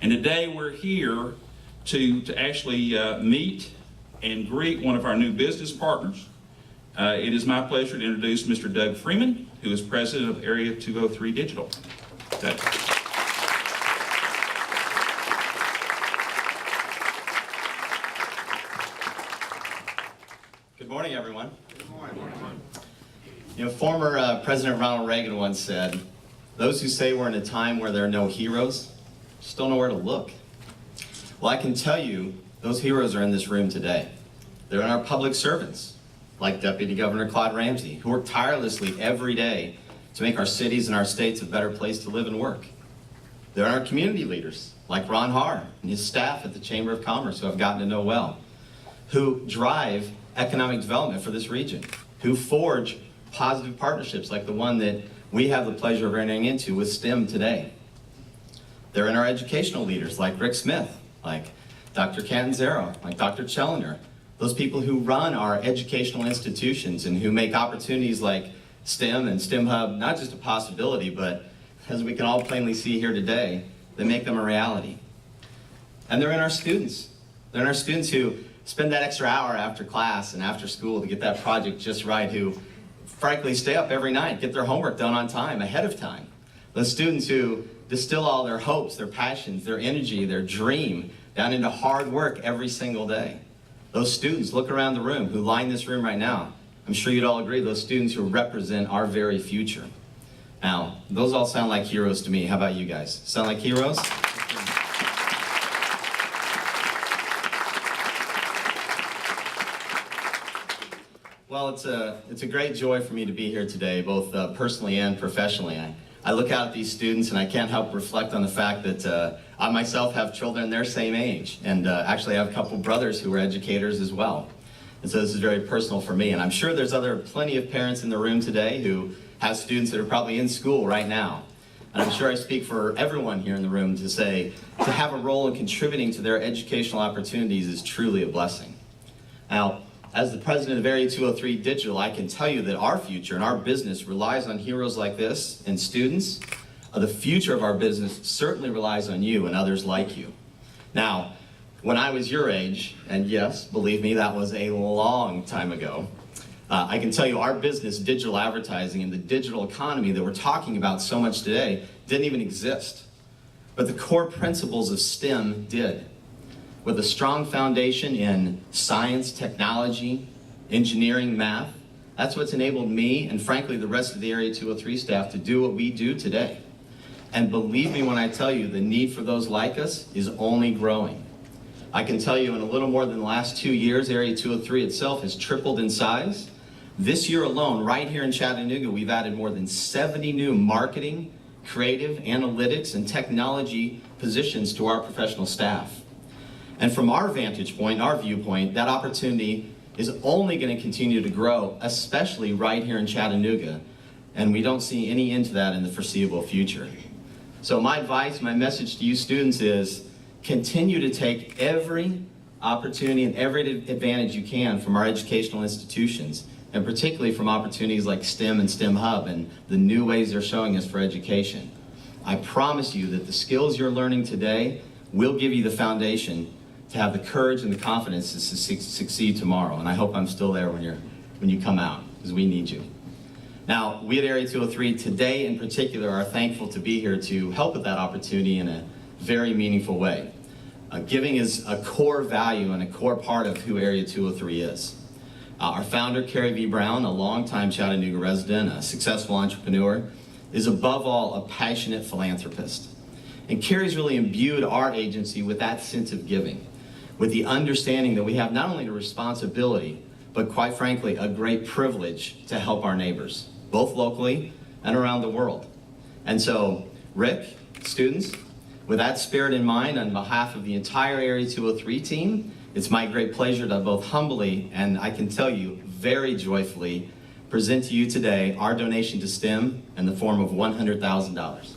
And today we're here to actually meet and greet one of our new business partners. It is my pleasure to introduce Mr. Doug Freeman, who is president of AREA203 Digital. Doug. Good morning, everyone. Good morning. You know, former President Ronald Reagan once said, "Those who say we're in a time where there are no heroes just don't know where to look." Well, I can tell you, those heroes are in this room today. They're in our public servants, like Deputy Governor Claude Ramsey, who work tirelessly every day to make our cities and our states a better place to live and work. They're in our community leaders, like Ron Haar and his staff at the Chamber of Commerce, who I've gotten to know well, who drive economic development for this region, who forge positive partnerships like the one that we have the pleasure of entering into with STEM today. They're in our educational leaders like Rick Smith, like Dr. Catanzaro, like Dr. Challenger, those people who run our educational institutions and who make opportunities like STEM and STEM Hub not just a possibility, but as we can all plainly see here today, they make them a reality. And they're in our students. They're in our students who spend that extra hour after class and after school to get that project just right, who frankly stay up every night, get their homework done on time, ahead of time. Those students who distill all their hopes, their passions, their energy, their dream down into hard work every single day. Those students, look around the room, who line this room right now. I'm sure you'd all agree, those students who represent our very future. Now, those all sound like heroes to me. How about you guys? Sound like heroes? Well, it's a great joy for me to be here today, both personally and professionally. I look out at these students and I can't help reflect on the fact that I myself have children their same age, and actually I have a couple brothers who are educators as well. And so this is very personal for me, and I'm sure there's plenty of parents in the room today who have students that are probably in school right now. And I'm sure I speak for everyone here in the room to say, to have a role in contributing to their educational opportunities is truly a blessing. Now, as the president of AREA203 Digital, I can tell you that our future and our business relies on heroes like this and students. The future of our business certainly relies on you and others like you. Now, when I was your age, and yes, believe me, that was a long time ago, I can tell you our business, digital advertising, and the digital economy that we're talking about so much today didn't even exist. But the core principles of STEM did. With a strong foundation in science, technology, engineering, math, that's what's enabled me and frankly the rest of the AREA203 staff to do what we do today. And believe me when I tell you, the need for those like us is only growing. I can tell you in a little more than the last 2 years, AREA203 itself has tripled in size. This year alone, right here in Chattanooga, we've added more than 70 new marketing, creative, analytics, and technology positions to our professional staff. And from our vantage point, our viewpoint, that opportunity is only going to continue to grow, especially right here in Chattanooga. And we don't see any end to that in the foreseeable future. So my advice, my message to you students is continue to take every opportunity and every advantage you can from our educational institutions, and particularly from opportunities like STEM and STEM Hub and the new ways they're showing us for education. I promise you that the skills you're learning today will give you the foundation to have the courage and the confidence to succeed tomorrow. And I hope I'm still there when you come out, because we need you. Now, we at AREA203 today in particular are thankful to be here to help with that opportunity in a very meaningful way. Giving is a core value and a core part of who AREA203 is. Our founder, Carrie V. Brown, a longtime Chattanooga resident, a successful entrepreneur, is above all a passionate philanthropist. And Carrie's really imbued our agency with that sense of giving, with the understanding that we have not only a responsibility, but quite frankly, a great privilege to help our neighbors, both locally and around the world. And so, Rick, students, with that spirit in mind, on behalf of the entire AREA203 team, it's my great pleasure to both humbly and I can tell you very joyfully present to you today our donation to STEM in the form of $100,000.